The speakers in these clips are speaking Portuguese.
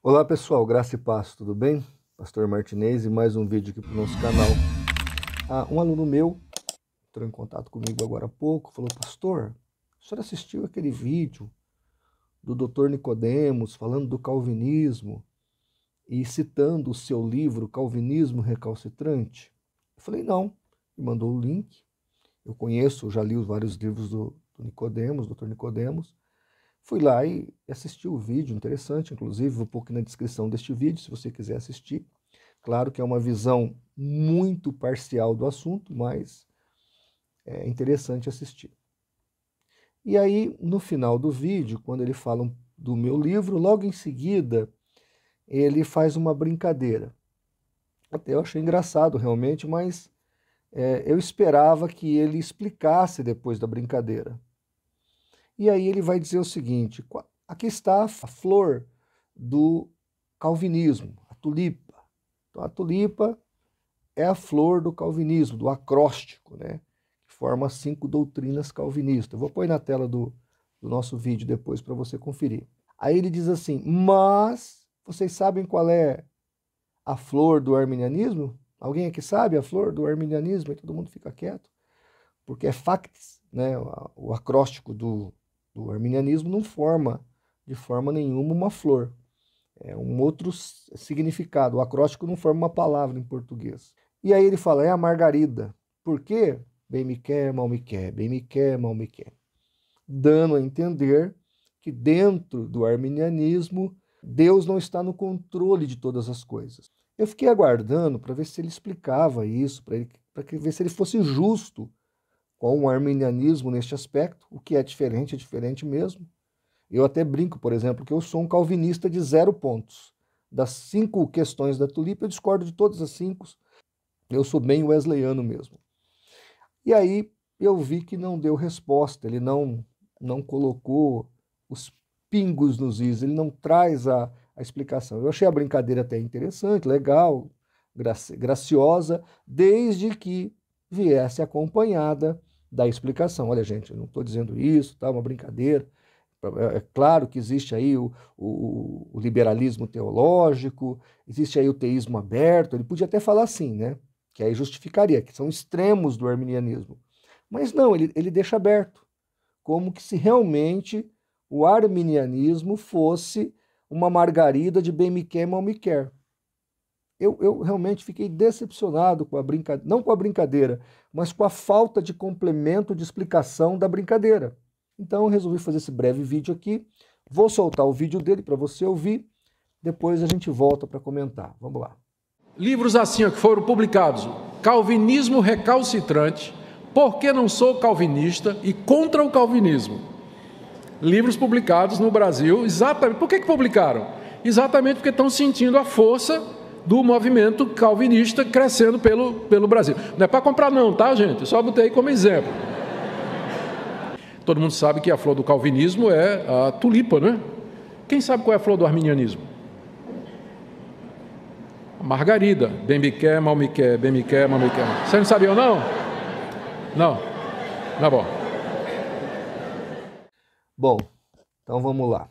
Olá pessoal, graça e paz, tudo bem? Pastor Martinez e mais um vídeo aqui para o nosso canal. Um aluno meu entrou em contato comigo agora há pouco, falou: Pastor, o senhor assistiu aquele vídeo do Dr. Nicodemos falando do calvinismo e citando o seu livro Calvinismo Recalcitrante? Eu falei: não, me mandou o link. Eu conheço, já li os vários livros do Nicodemos, Dr. Nicodemos. Fui lá e assisti o vídeo, interessante, inclusive, vou pôr aqui na descrição deste vídeo, se você quiser assistir. Claro que é uma visão muito parcial do assunto, mas é interessante assistir. E aí, no final do vídeo, quando ele fala do meu livro, logo em seguida, ele faz uma brincadeira. Até eu achei engraçado, realmente, mas eu esperava que ele explicasse depois da brincadeira. E aí ele vai dizer o seguinte: aqui está a flor do calvinismo, a tulipa. Então, a tulipa é a flor do calvinismo, do acróstico, né? Que forma as 5 doutrinas calvinistas. Eu vou pôr na tela do nosso vídeo depois para você conferir. Aí ele diz assim: mas vocês sabem qual é a flor do arminianismo? Alguém aqui sabe a flor do arminianismo? E todo mundo fica quieto, porque é factis, né? O acróstico do arminianismo não forma de forma nenhuma uma flor. É um outro significado. O acróstico não forma uma palavra em português. E aí ele fala, é a margarida. Por quê? Bem me quer, mal me quer, bem me quer, mal me quer. Dando a entender que dentro do arminianismo, Deus não está no controle de todas as coisas. Eu fiquei aguardando para ver se ele explicava isso, para ver se ele fosse justo com o arminianismo neste aspecto. O que é diferente mesmo. Eu até brinco, por exemplo, que eu sou um calvinista de 0 pontos. Das 5 questões da tulipa, eu discordo de todas as 5. Eu sou bem wesleyano mesmo. E aí eu vi que não deu resposta, ele não colocou os pingos nos is, ele não traz a explicação. Eu achei a brincadeira até interessante, legal, graciosa, desde que viesse acompanhada da explicação. Olha, gente, eu não estou dizendo isso, tá? Uma brincadeira. É claro que existe aí o liberalismo teológico, existe aí o teísmo aberto, ele podia até falar assim, né? Que aí justificaria, que são extremos do arminianismo. Mas não, ele deixa aberto, como que se realmente o arminianismo fosse uma margarida de bem me quer, mal me quer. Eu realmente fiquei decepcionado com a brincadeira, não com a brincadeira, mas com a falta de complemento de explicação da brincadeira. Então eu resolvi fazer esse breve vídeo aqui. Vou soltar o vídeo dele para você ouvir. Depois a gente volta para comentar. Vamos lá. Livros assim que foram publicados: Calvinismo Recalcitrante, Por que não sou calvinista e Contra o Calvinismo. Livros publicados no Brasil. Exatamente. Por que publicaram? Exatamente porque estão sentindo a força do movimento calvinista crescendo pelo Brasil. Não é para comprar não, tá, gente? Só botei aí como exemplo. Todo mundo sabe que a flor do calvinismo é a tulipa, né? Quem sabe qual é a flor do arminianismo? A margarida. Bem me quer, mal me quer, bem me quer, mal me quer. Você não sabia ou não? Não. Tá bom. Bom, então vamos lá.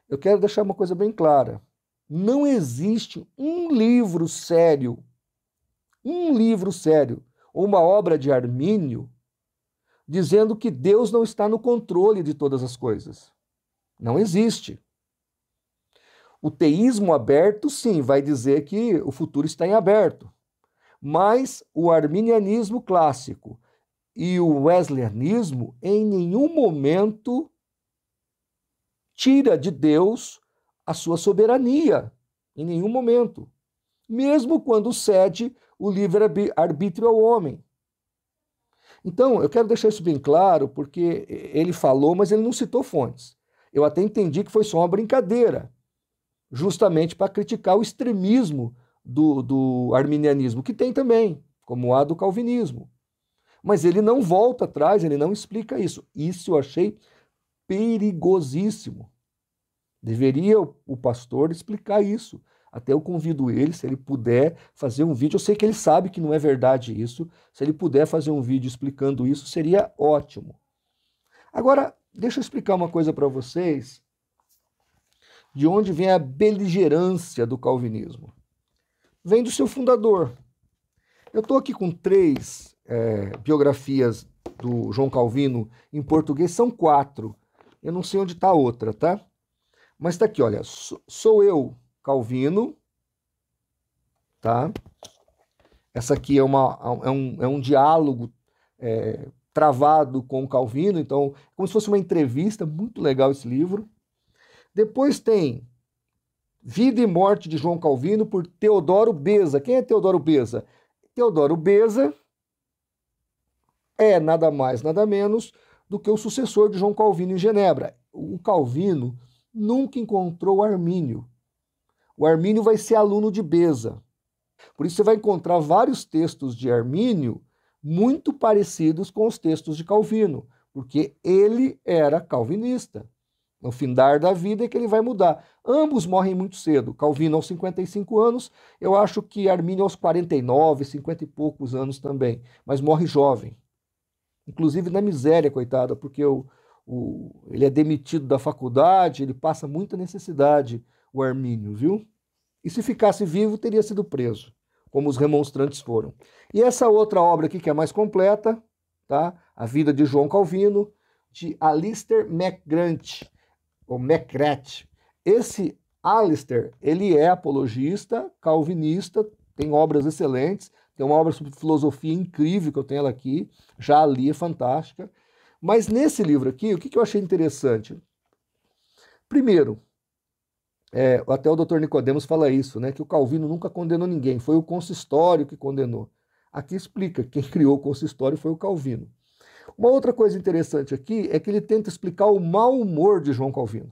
Eu quero deixar uma coisa bem clara. Não existe um livro sério, ou uma obra de Armínio, dizendo que Deus não está no controle de todas as coisas. Não existe. O teísmo aberto, sim, vai dizer que o futuro está em aberto. Mas o arminianismo clássico e o wesleyanismo, em nenhum momento, tira de Deus a sua soberania. Em nenhum momento. Mesmo quando cede o livre-arbítrio ao homem. Então, eu quero deixar isso bem claro, porque ele falou, mas ele não citou fontes. Eu até entendi que foi só uma brincadeira, justamente para criticar o extremismo do arminianismo, que tem também, como há do calvinismo. Mas ele não volta atrás, ele não explica isso. Isso eu achei perigosíssimo. Deveria o pastor explicar isso. Até eu convido ele, se ele puder fazer um vídeo. Eu sei que ele sabe que não é verdade isso. Se ele puder fazer um vídeo explicando isso, seria ótimo. Agora, deixa eu explicar uma coisa para vocês De onde vem a beligerância do calvinismo? Vem do seu fundador. Eu estou aqui com 3 biografias do João Calvino em português, são 4. Eu não sei onde está a outra, tá? Mas está aqui, olha, sou eu, Calvino, tá? Essa aqui é um diálogo travado com Calvino, então, como se fosse uma entrevista, muito legal esse livro. Depois tem Vida e Morte de João Calvino, por Teodoro Beza. Quem é Teodoro Beza? Teodoro Beza é nada mais, nada menos do que o sucessor de João Calvino em Genebra. O Calvino nunca encontrou o Armínio. O Armínio vai ser aluno de Beza. Por isso você vai encontrar vários textos de Armínio muito parecidos com os textos de Calvino, porque ele era calvinista. No findar da vida é que ele vai mudar. Ambos morrem muito cedo. Calvino aos 55 anos, eu acho que Armínio aos 49, 50 e poucos anos também, mas morre jovem. Inclusive na miséria, coitada, porque ele é demitido da faculdade, ele passa muita necessidade, o Armínio, viu? E se ficasse vivo, teria sido preso, como os remonstrantes foram. E essa outra obra aqui, que é mais completa, tá? A Vida de João Calvino, de Alister McGrath, ou McGrath. Esse Alister, ele é apologista, calvinista, tem obras excelentes, tem uma obra sobre filosofia incrível, que eu tenho ela aqui, já li, é fantástica. Mas nesse livro aqui, o que eu achei interessante? Primeiro, até o Dr. Nicodemos fala isso, né, que o Calvino nunca condenou ninguém, foi o consistório que condenou. Aqui explica, quem criou o consistório foi o Calvino. Uma outra coisa interessante aqui é que ele tenta explicar o mau humor de João Calvino.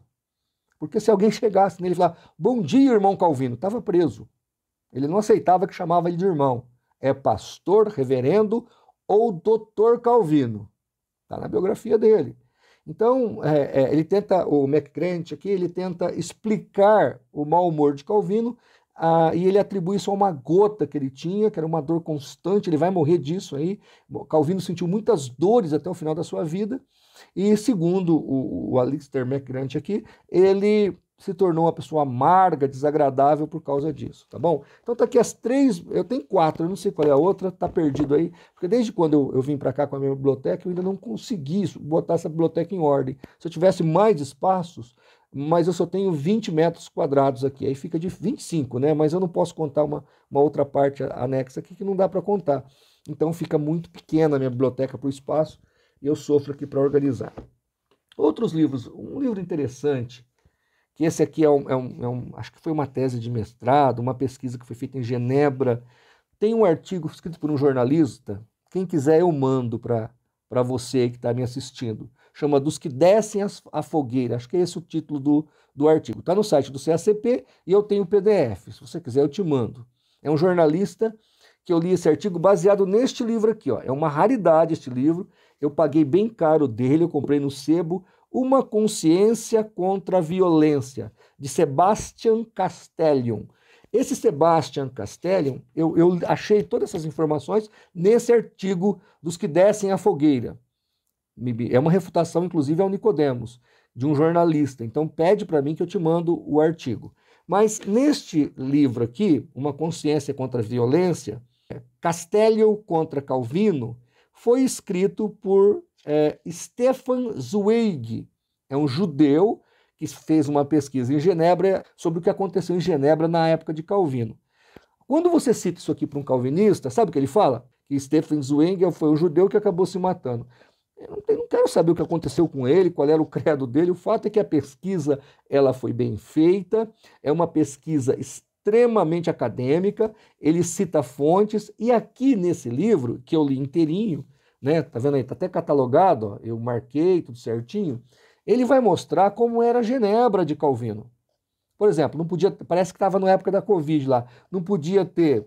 Porque se alguém chegasse nele e falar, bom dia, irmão Calvino, estava preso. Ele não aceitava que chamava ele de irmão. É pastor, reverendo ou doutor Calvino. Está na biografia dele. Então, ele tenta, o McGrath aqui, ele tenta explicar o mau humor de Calvino, e ele atribui isso a uma gota que ele tinha, que era uma dor constante, ele vai morrer disso aí. Calvino sentiu muitas dores até o final da sua vida, e segundo o Alister McGrath aqui, ele se tornou uma pessoa amarga, desagradável por causa disso, tá bom? Então tá aqui as 3, eu tenho 4, eu não sei qual é a outra, tá perdido aí, porque desde quando eu vim para cá com a minha biblioteca, eu ainda não consegui botar essa biblioteca em ordem. Se eu tivesse mais espaços, mas eu só tenho 20 metros quadrados aqui, aí fica de 25, né? Mas eu não posso contar uma outra parte anexa aqui que não dá para contar. Então fica muito pequena a minha biblioteca por espaço, e eu sofro aqui para organizar. Outros livros, um livro interessante, que esse aqui acho que foi uma tese de mestrado, uma pesquisa que foi feita em Genebra. Tem um artigo escrito por um jornalista, quem quiser eu mando para você que está me assistindo. Chama Dos que Descem a Fogueira, acho que é esse o título do artigo. Está no site do CACP e eu tenho o PDF, se você quiser eu te mando. É um jornalista que eu li esse artigo baseado neste livro aqui, ó. É uma raridade este livro, eu paguei bem caro dele, eu comprei no sebo, Uma Consciência contra a Violência, de Sebastian Castellion. Esse Sebastian Castellion, eu achei todas essas informações nesse artigo Dos que Descem a Fogueira. É uma refutação, inclusive, ao Nicodemos, de um jornalista. Então, pede para mim que eu te mando o artigo. Mas neste livro aqui, Uma Consciência contra a Violência, Castellion contra Calvino, foi escrito por Stefan Zweig, é um judeu que fez uma pesquisa em Genebra sobre o que aconteceu em Genebra na época de Calvino. Quando você cita isso aqui para um calvinista, sabe o que ele fala? Que Stefan Zweig foi um judeu que acabou se matando. Eu não quero saber o que aconteceu com ele, qual era o credo dele, o fato é que a pesquisa ela foi bem feita, é uma pesquisa extremamente acadêmica, ele cita fontes, e aqui nesse livro, que eu li inteirinho, né, tá vendo aí, tá até catalogado, ó, eu marquei tudo certinho, ele vai mostrar como era Genebra de Calvino. Por exemplo, não podia, parece que estava na época da Covid lá, não podia ter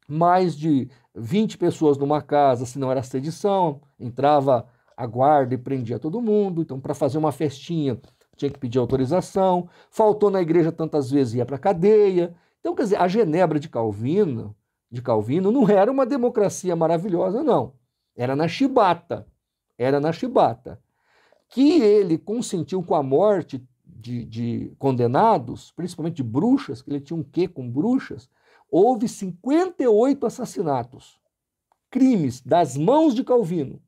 mais de 20 pessoas numa casa, senão era sedição, entrava a guarda e prendia todo mundo, então para fazer uma festinha tinha que pedir autorização, faltou na igreja tantas vezes, ia para a cadeia. Então, quer dizer, a Genebra de Calvino não era uma democracia maravilhosa, não. Era na chibata, que ele consentiu com a morte de condenados, principalmente de bruxas, que ele tinha um quê com bruxas, houve 58 assassinatos, crimes das mãos de Calvino.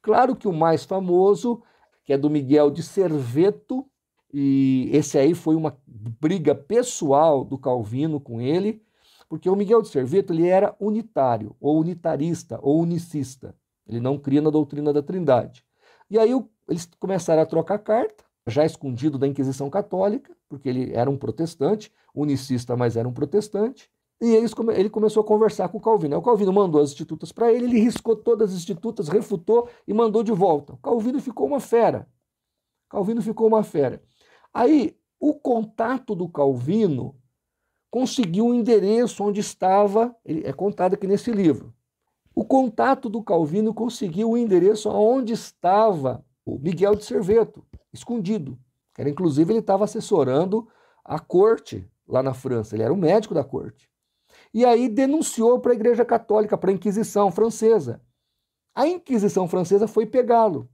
Claro que o mais famoso, que é do Miguel de Serveto, e esse aí foi uma briga pessoal do Calvino com ele, porque o Miguel de Serveto ele era unitário, ou unitarista, ou unicista. Ele não cria na doutrina da Trindade. E aí eles começaram a trocar carta, já escondido da Inquisição Católica, porque ele era um protestante, unicista, mas era um protestante. E ele começou a conversar com o Calvino. Aí o Calvino mandou as institutas para ele, ele riscou todas as institutas, refutou e mandou de volta. O Calvino ficou uma fera. Aí o contato do Calvino conseguiu o endereço onde estava, é contado aqui nesse livro. O contato do Calvino conseguiu o endereço onde estava o Miguel de Serveto, escondido. Inclusive, ele estava assessorando a corte lá na França, ele era o médico da corte. E aí denunciou para a Igreja Católica, para a Inquisição Francesa. A Inquisição Francesa foi pegá-lo.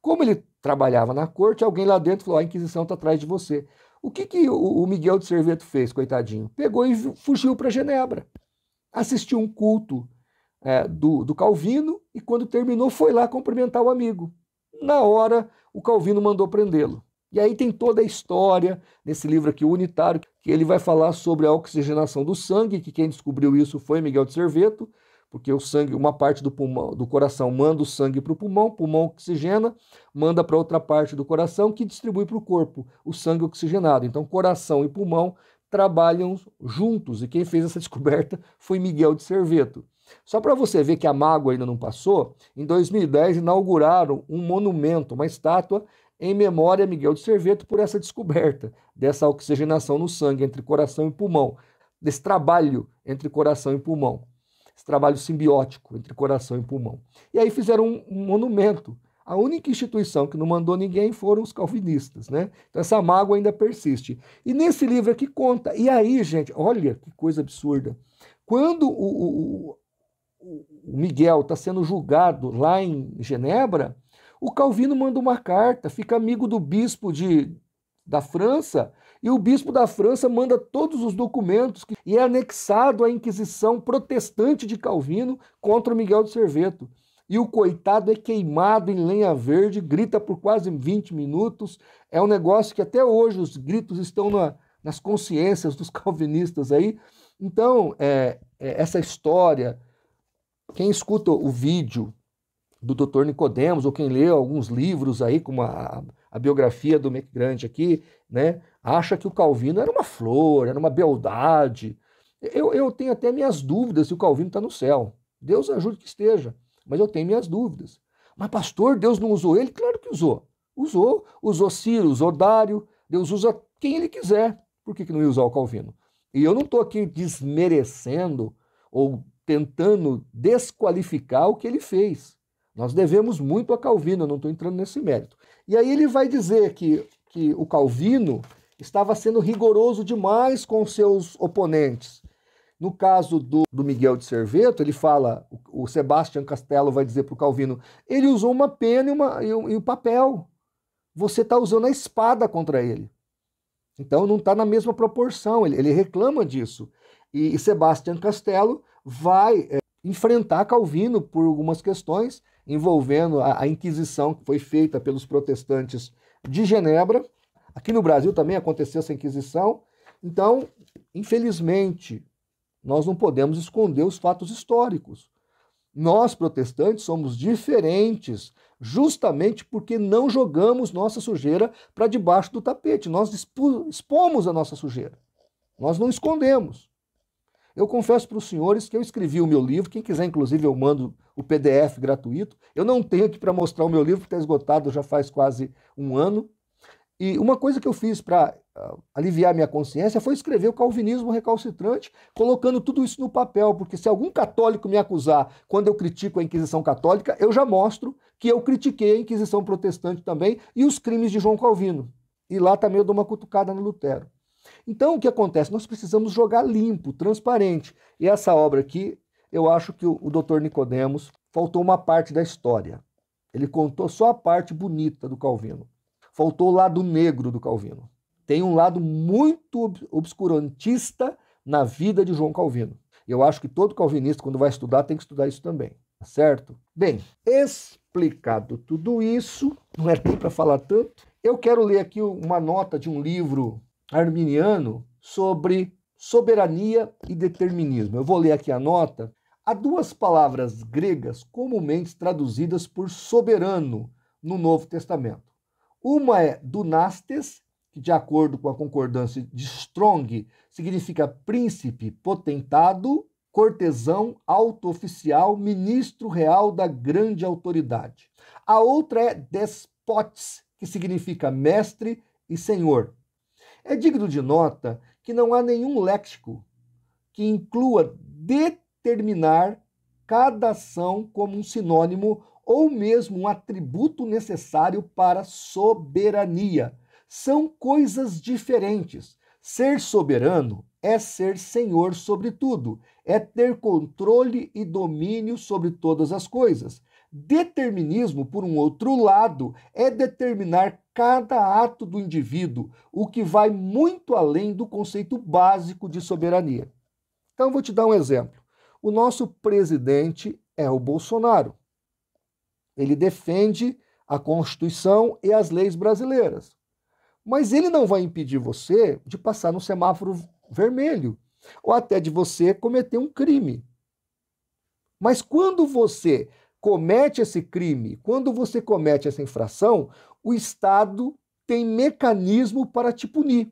Como ele trabalhava na corte, alguém lá dentro falou: a Inquisição está atrás de você. O que o Miguel de Serveto fez, coitadinho? Pegou e fugiu para Genebra. Assistiu um culto do Calvino e quando terminou foi lá cumprimentar o amigo. Na hora, o Calvino mandou prendê-lo. E aí tem toda a história nesse livro aqui, o Unitário, que ele vai falar sobre a oxigenação do sangue, que quem descobriu isso foi Miguel de Serveto, porque o sangue, uma parte do pulmão, do coração manda o sangue para o pulmão oxigena, manda para outra parte do coração que distribui para o corpo o sangue oxigenado. Então, coração e pulmão trabalham juntos, e quem fez essa descoberta foi Miguel de Serveto. Só para você ver que a mágoa ainda não passou, em 2010 inauguraram um monumento, uma estátua, em memória a Miguel de Serveto por essa descoberta, dessa oxigenação no sangue entre coração e pulmão, desse trabalho entre coração e pulmão, esse trabalho simbiótico entre coração e pulmão. E aí fizeram um monumento. A única instituição que não mandou ninguém foram os calvinistas, né? Então essa mágoa ainda persiste. E nesse livro aqui conta, e aí, gente, olha que coisa absurda. Quando o Miguel está sendo julgado lá em Genebra, o Calvino manda uma carta, fica amigo do bispo da França, e o bispo da França manda todos os documentos e é anexado à Inquisição protestante de Calvino contra o Miguel de Serveto. E o coitado é queimado em lenha verde, grita por quase 20 minutos. É um negócio que até hoje os gritos estão nas consciências dos calvinistas aí. Então, essa história, quem escuta o vídeo do Dr. Nicodemos, ou quem lê alguns livros aí, como a biografia do McGrant aqui, né, acha que o Calvino era uma flor, era uma beldade. Eu tenho até minhas dúvidas se o Calvino está no céu. Deus ajude que esteja, mas eu tenho minhas dúvidas. Mas, pastor, Deus não usou ele? Claro que usou. Usou Ciro, usou Dário, Deus usa quem ele quiser. Por que não ia usar o Calvino? E eu não estou aqui desmerecendo ou tentando desqualificar o que ele fez. Nós devemos muito a Calvino, eu não estou entrando nesse mérito. E aí ele vai dizer que o Calvino estava sendo rigoroso demais com seus oponentes. No caso do Miguel de Serveto, ele fala, o Sebastião Castello vai dizer para o Calvino, ele usou uma pena e um papel. Você está usando a espada contra ele. Então não está na mesma proporção, ele reclama disso. E Sebastião Castello vai enfrentar Calvino por algumas questões envolvendo a Inquisição que foi feita pelos protestantes de Genebra. Aqui no Brasil também aconteceu essa Inquisição. Então, infelizmente, nós não podemos esconder os fatos históricos. Nós, protestantes, somos diferentes justamente porque não jogamos nossa sujeira para debaixo do tapete. Nós expomos a nossa sujeira. Nós não escondemos. Eu confesso para os senhores que eu escrevi o meu livro. Quem quiser, inclusive, eu mando o PDF gratuito. Eu não tenho aqui para mostrar o meu livro, que está esgotado já faz quase um ano. E uma coisa que eu fiz para aliviar minha consciência foi escrever o Calvinismo Recalcitrante, colocando tudo isso no papel, porque se algum católico me acusar quando eu critico a Inquisição Católica, eu já mostro que eu critiquei a Inquisição Protestante também e os crimes de João Calvino. E lá também eu dou uma cutucada no Lutero. Então, o que acontece? Nós precisamos jogar limpo, transparente. E essa obra aqui, eu acho que o Dr. Nicodemos faltou uma parte da história. Ele contou só a parte bonita do Calvino. faltou o lado negro do Calvino. Tem um lado muito obscurantista na vida de João Calvino. Eu acho que todo calvinista, quando vai estudar, tem que estudar isso também, tá certo? Bem, explicado tudo isso, não é nem para falar tanto, eu quero ler aqui uma nota de um livro arminiano sobre soberania e determinismo. Eu vou ler aqui a nota. Há duas palavras gregas comumente traduzidas por soberano no Novo Testamento. Uma é dunastes, que de acordo com a concordância de Strong, significa príncipe, potentado, cortesão, alto oficial, ministro real da grande autoridade. A outra é despotes, que significa mestre e senhor. É digno de nota que não há nenhum léxico que inclua determinar cada ação como um sinônimo ou mesmo um atributo necessário para soberania. São coisas diferentes. Ser soberano é ser senhor sobre tudo, é ter controle e domínio sobre todas as coisas. Determinismo, por um outro lado, é determinar cada ato do indivíduo, o que vai muito além do conceito básico de soberania. Então, vou te dar um exemplo. O nosso presidente é o Bolsonaro. Ele defende a Constituição e as leis brasileiras. Mas ele não vai impedir você de passar no semáforo vermelho, ou até de você cometer um crime. Mas quando você comete esse crime, quando você comete essa infração, o Estado tem mecanismo para te punir.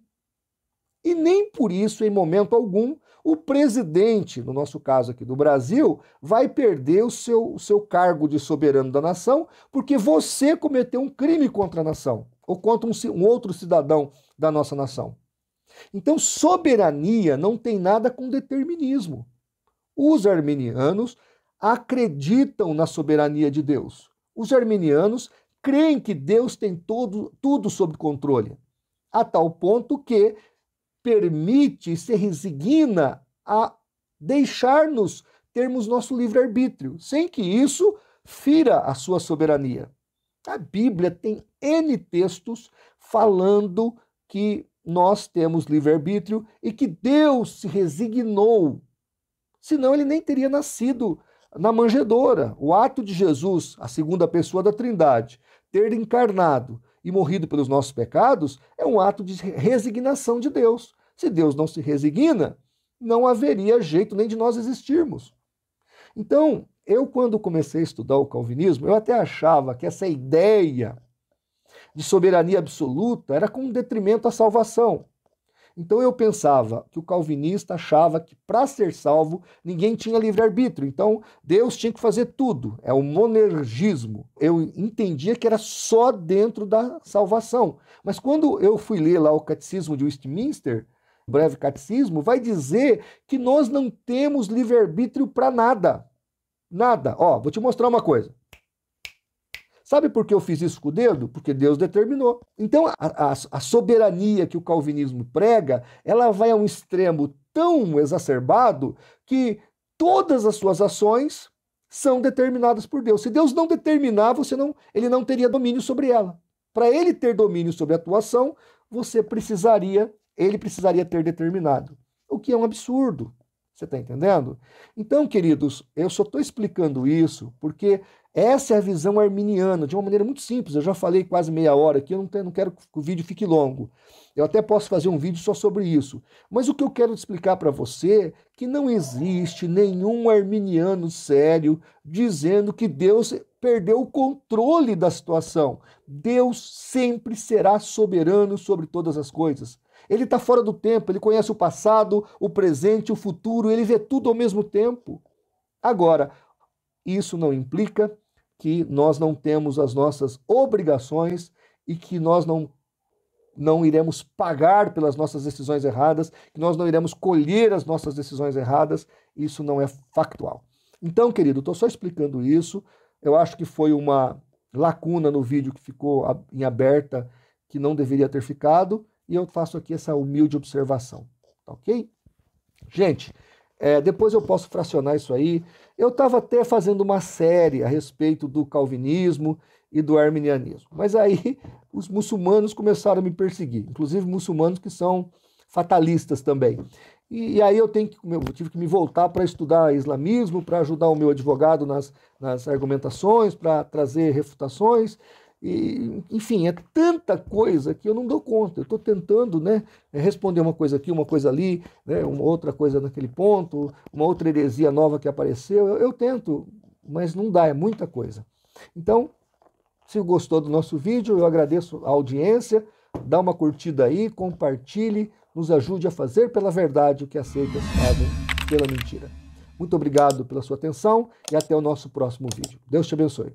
E nem por isso, em momento algum, o presidente, no nosso caso aqui do Brasil, vai perder o seu cargo de soberano da nação, porque você cometeu um crime contra a nação, ou contra um outro cidadão da nossa nação. Então, soberania não tem nada com determinismo. Os arminianos acreditam na soberania de Deus. Os arminianos creem que Deus tem tudo sob controle, a tal ponto que permite, se resigna a deixar-nos termos nosso livre-arbítrio, sem que isso fira a sua soberania. A Bíblia tem N textos falando que nós temos livre-arbítrio e que Deus se resignou, senão ele nem teria nascido na manjedoura. O ato de Jesus, a segunda pessoa da Trindade, ter encarnado e morrido pelos nossos pecados, é um ato de resignação de Deus. Se Deus não se resigna, não haveria jeito nem de nós existirmos. Então, eu quando comecei a estudar o calvinismo, eu até achava que essa ideia de soberania absoluta era com detrimento à salvação. Então eu pensava que o calvinista achava que para ser salvo ninguém tinha livre-arbítrio, então Deus tinha que fazer tudo, é o monergismo. Eu entendia que era só dentro da salvação, mas quando eu fui ler lá o Catecismo de Westminster, o Breve Catecismo, vai dizer que nós não temos livre-arbítrio para nada, nada. Ó, vou te mostrar uma coisa. Sabe por que eu fiz isso com o dedo? Porque Deus determinou. Então, a soberania que o calvinismo prega, ela vai a um extremo tão exacerbado que todas as suas ações são determinadas por Deus. Se Deus não determinar, ele não teria domínio sobre ela. Para ele ter domínio sobre a tua ação, ele precisaria ter determinado. O que é um absurdo. Você está entendendo? Então, queridos, eu só estou explicando isso porque essa é a visão arminiana, de uma maneira muito simples. Eu já falei quase meia hora aqui, eu não quero que o vídeo fique longo. Eu até posso fazer um vídeo só sobre isso. Mas o que eu quero explicar para você é que não existe nenhum arminiano sério dizendo que Deus perdeu o controle da situação. Deus sempre será soberano sobre todas as coisas. Ele está fora do tempo, ele conhece o passado, o presente, o futuro, ele vê tudo ao mesmo tempo. Agora, isso não implica que nós não temos as nossas obrigações e que nós não iremos pagar pelas nossas decisões erradas, que nós não iremos colher as nossas decisões erradas. Isso não é factual. Então, querido, estou só explicando isso. Eu acho que foi uma lacuna no vídeo que ficou em aberta, que não deveria ter ficado, e eu faço aqui essa humilde observação, tá ok? Gente, Depois eu posso fracionar isso aí. Eu estava até fazendo uma série a respeito do calvinismo e do arminianismo. Mas aí os muçulmanos começaram a me perseguir, inclusive muçulmanos que são fatalistas também. E aí eu tive que me voltar para estudar islamismo, para ajudar o meu advogado nas argumentações, para trazer refutações. E, enfim, é tanta coisa que eu não dou conta. Eu estou tentando, né, responder uma coisa aqui, uma coisa ali, né, uma outra coisa naquele ponto, uma outra heresia nova que apareceu. Eu tento, mas não dá, é muita coisa. Então, se gostou do nosso vídeo, eu agradeço a audiência. Dá uma curtida aí, compartilhe, nos ajude a fazer pela verdade o que as seitas fazem pela mentira. Muito obrigado pela sua atenção e até o nosso próximo vídeo. Deus te abençoe.